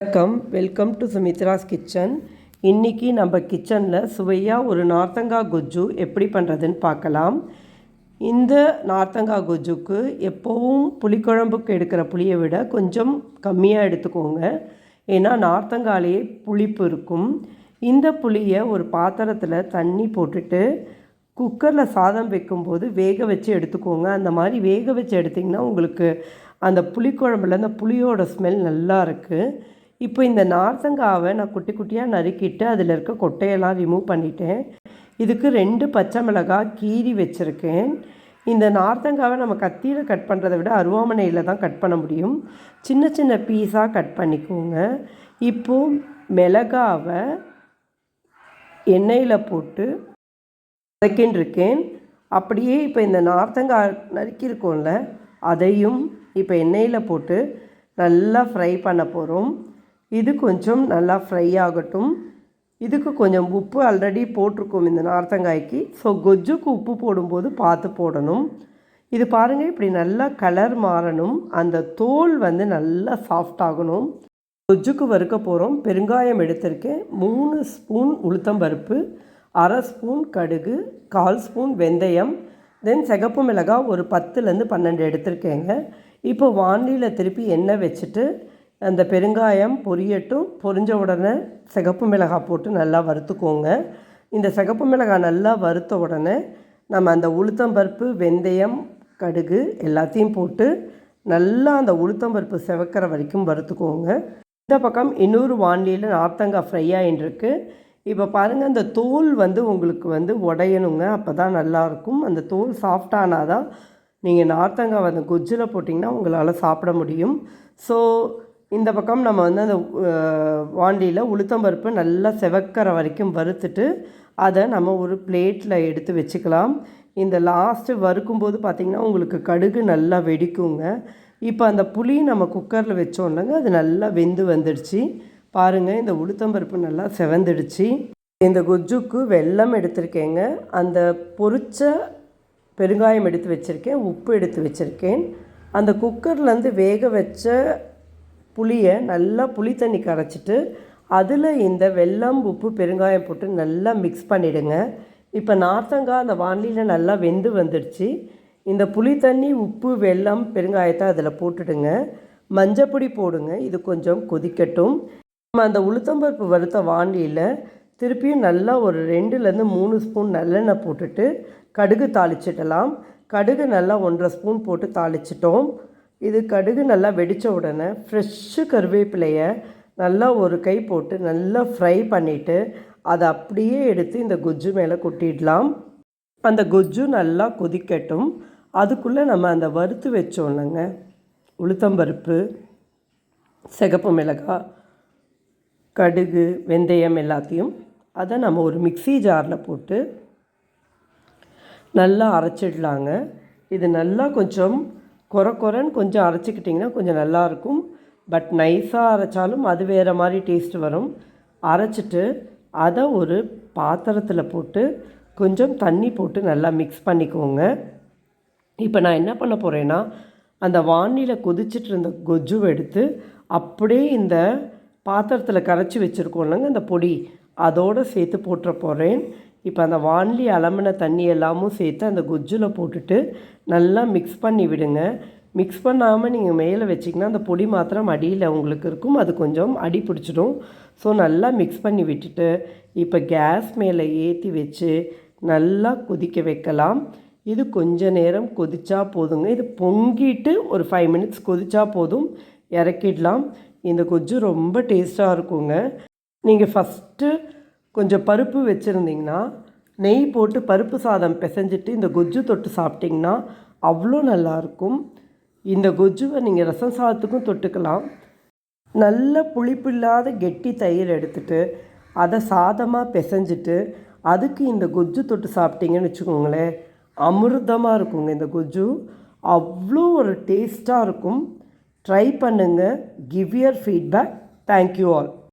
வணக்கம், welcome to Sumitra's kitchen. இன்றைக்கி நம்ம கிச்சனில் சுவையாக ஒரு நார்த்தங்காய் குஜ்ஜு எப்படி பண்ணுறதுன்னு பார்க்கலாம். இந்த நார்த்தங்காய் குஜ்ஜுக்கு எப்போவும் புளிக்குழம்புக்கு எடுக்கிற புளியை விட கொஞ்சம் கம்மியாக எடுத்துக்கோங்க. ஏன்னா நார்த்தங்காயிலே புளிப்பு இருக்கும். இந்த புளியை ஒரு பாத்திரத்தில் தண்ணி போட்டுட்டு குக்கரில் சாதம் வைக்கும்போது வேக வச்சு எடுத்துக்கோங்க. அந்த மாதிரி வேக வச்சு எடுத்திங்கன்னா உங்களுக்கு அந்த புளிக்குழம்புல அந்த புளியோட ஸ்மெல் நல்லா இருக்குது. இப்போ இந்த நார்த்தங்காவை நான் குட்டி குட்டியாக நறுக்கிட்டு அதில் இருக்க கொட்டையெல்லாம் ரிமூவ் பண்ணிட்டேன். இதுக்கு 2 பச்சை மிளகாய் கீறி வச்சுருக்கேன். இந்த நார்த்தங்காவை நம்ம கத்தியில் கட் பண்ணுறதை விட அருவாமனையில் தான் கட் பண்ண முடியும். சின்ன சின்ன பீஸாக கட் பண்ணிக்கோங்க. இப்போது மிளகாவை எண்ணெயில் போட்டு வதக்கின்னு அப்படியே இப்போ இந்த நார்த்தங்காய் நறுக்கியிருக்கோம்ல அதையும் இப்போ எண்ணெயில் போட்டு நல்லா ஃப்ரை பண்ண போகிறோம். இது கொஞ்சம் நல்லா ஃப்ரை ஆகட்டும். இதுக்கு கொஞ்சம் உப்பு ஆல்ரெடி போட்டிருக்கோம் இந்த நார்த்தங்காய்க்கு. ஸோ கொஜ்ஜுக்கு உப்பு போடும்போது பார்த்து போடணும். இது பாருங்கள், இப்படி நல்லா கலர் மாறணும். அந்த தோல் நல்லா சாஃப்ட் ஆகணும். கொஜ்ஜுக்கு வறுக்க போகிறோம். பெருங்காயம் எடுத்திருக்கேன், 3 ஸ்பூன் உளுத்தம்பருப்பு, 1/2 ஸ்பூன் கடுகு, 1/4 ஸ்பூன் வெந்தயம், தென் சிகப்பு மிளகாய் ஒரு 10லேருந்து 12 எடுத்திருக்கேங்க. இப்போ வாண்டியில் திருப்பி எண்ணெய் வச்சுட்டு அந்த பெருங்காயம் பொரியட்டும். பொரிஞ்ச உடனே சிகப்பு மிளகாய் போட்டு நல்லா வறுத்துக்கோங்க. இந்த சிகப்பு மிளகாய் நல்லா வறுத்த உடனே நம்ம அந்த உளுத்தம்பருப்பு, வெந்தயம், கடுகு எல்லாத்தையும் போட்டு நல்லா அந்த உளுத்தம்பருப்பு செவக்கிற வரைக்கும் வறுத்துக்கோங்க. இந்த பக்கம் இன்னொரு வாண்டியில் நார்த்தங்காய் ஃப்ரை ஆகிட்டுருக்கு. இப்போ பாருங்கள், அந்த தோல் உங்களுக்கு உடையணுங்க. அப்போ தான் நல்லாயிருக்கும். அந்த தோல் சாஃப்டானால் தான் நீங்கள் நார்த்தங்காய் அந்த குஜ்ஜில் போட்டிங்கன்னா உங்களால் சாப்பிட முடியும். ஸோ இந்த பக்கம் நம்ம அந்த வாண்டியில் உளுத்தம்பருப்பு நல்லா செவக்கிற வரைக்கும் வறுத்துட்டு அதை நம்ம ஒரு பிளேட்டில் எடுத்து வச்சுக்கலாம். இந்த லாஸ்ட்டு வறுக்கும்போது பார்த்திங்கன்னா உங்களுக்கு கடுகு நல்லா வெடிக்குங்க. இப்போ அந்த புளி நம்ம குக்கரில் வச்சோம்லங்க, அது நல்லா வெந்து வந்துடுச்சு. பாருங்கள், இந்த உளுத்தம்பருப்பு நல்லா செவந்துடுச்சு. இந்த குஜ்ஜுக்கு வெல்லம் எடுத்திருக்கேங்க. அந்த பொரிச்ச பெருங்காயம் எடுத்து வச்சுருக்கேன், உப்பு எடுத்து வச்சுருக்கேன். அந்த குக்கர்லேருந்து வேக வச்ச புளியை நல்லா புளி தண்ணி கரைச்சிட்டு அதில் இந்த வெல்லம், உப்பு, பெருங்காயம் போட்டு நல்லா மிக்ஸ் பண்ணிவிடுங்க. இப்போ நார்த்தங்காய் அந்த வாண்டியில் நல்லா வெந்து வந்துடுச்சு. இந்த புளி தண்ணி, உப்பு, வெல்லம், பெருங்காயத்தை அதில் போட்டுடுங்க. மஞ்சப்பொடி போடுங்க. இது கொஞ்சம் கொதிக்கட்டும். நம்ம அந்த உளுத்தம்பருப்பு வறுத்த வாண்டியில் திருப்பியும் நல்லா ஒரு 2லேருந்து 3 ஸ்பூன் நல்லெண்ணெய் போட்டுட்டு கடுகு தாளிச்சிடலாம். கடுகு நல்லா 1.5 ஸ்பூன் போட்டு தாளிச்சிட்டோம். இது கடுகு நல்லா வெடித்த உடனே ஃப்ரெஷ்ஷு கருவேப்பிலையை நல்லா ஒரு கை போட்டு நல்லா ஃப்ரை பண்ணிவிட்டு அதை அப்படியே எடுத்து இந்த குஜ்ஜு மேலே கொட்டிடலாம். அந்த குஜ்ஜு நல்லா கொதிக்கட்டும். அதுக்குள்ளே நம்ம அந்த வறுத்து வச்சோம்லங்க உளுத்தம்பருப்பு, சிகப்பு மிளகாய், கடுகு, வெந்தயம் எல்லாத்தையும் அதை நம்ம ஒரு மிக்ஸி ஜாரில் போட்டு நல்லா அரைச்சிடலாங்க. இது நல்லா கொஞ்சம் கொரன்னு கொஞ்சம் அரைச்சிக்கிட்டிங்கன்னா கொஞ்சம் நல்லாயிருக்கும். பட் நைஸாக அரைச்சாலும் அது வேறு மாதிரி டேஸ்ட் வரும். அரைச்சிட்டு அதை ஒரு பாத்திரத்தில் போட்டு கொஞ்சம் தண்ணி போட்டு நல்லா மிக்ஸ் பண்ணிக்கோங்க. இப்போ நான் என்ன பண்ண போகிறேன்னா, அந்த வாண்டியில் கொதிச்சிட்டு இருந்த கொஜ்ஜுவை எடுத்து அப்படியே இந்த பாத்திரத்தில் கரைச்சி வச்சுருக்கோம்லங்க அந்த பொடி, அதோடு சேர்த்து போட்டுற போகிறேன். இப்போ அந்த வாண்டி அலம்பின தண்ணி எல்லாமும் சேர்த்து அந்த குஜ்ஜில் போட்டுட்டு நல்லா மிக்ஸ் பண்ணி விடுங்க. மிக்ஸ் பண்ணாமல் நீங்கள் மேலே வச்சிங்கன்னா அந்த பொடி மாத்திரம் அடியில் உங்களுக்கு இருக்கும், அது கொஞ்சம் அடி பிடிச்சிடும். ஸோ நல்லா மிக்ஸ் பண்ணி விட்டுட்டு இப்போ கேஸ் மேலே ஏற்றி வச்சு நல்லா கொதிக்க வைக்கலாம். இது கொஞ்ச நேரம் கொதிச்சா போதுங்க. இது பொங்கிட்டு ஒரு 5 மினிட்ஸ் கொதிச்சா போதும், இறக்கிடலாம். இந்த குஜ்ஜு ரொம்ப டேஸ்ட்டாக இருக்குங்க. நீங்கள் ஃபஸ்ட்டு கொஞ்சம் பருப்பு வச்சுருந்திங்கன்னா நெய் போட்டு பருப்பு சாதம் பிசைஞ்சிட்டு இந்த குஜ்ஜு தொட்டு சாப்பிட்டிங்கன்னா அவ்வளோ நல்லாயிருக்கும். இந்த குஜ்ஜுவை நீங்கள் ரசம் சாதத்துக்கும் தொட்டுக்கலாம். நல்ல புளிப்பு இல்லாத கெட்டி தயிர் எடுத்துகிட்டு அதை சாதமாக பிசைஞ்சிட்டு அதுக்கு இந்த குஜ்ஜு தொட்டு சாப்பிட்டிங்கன்னு வச்சுக்கோங்களேன், அமிர்தமாக இருக்குங்க. இந்த குஜ்ஜு அவ்வளோ ஒரு டேஸ்ட்டாக இருக்கும். ட்ரை பண்ணுங்கள். Give your feedback. Thank you all.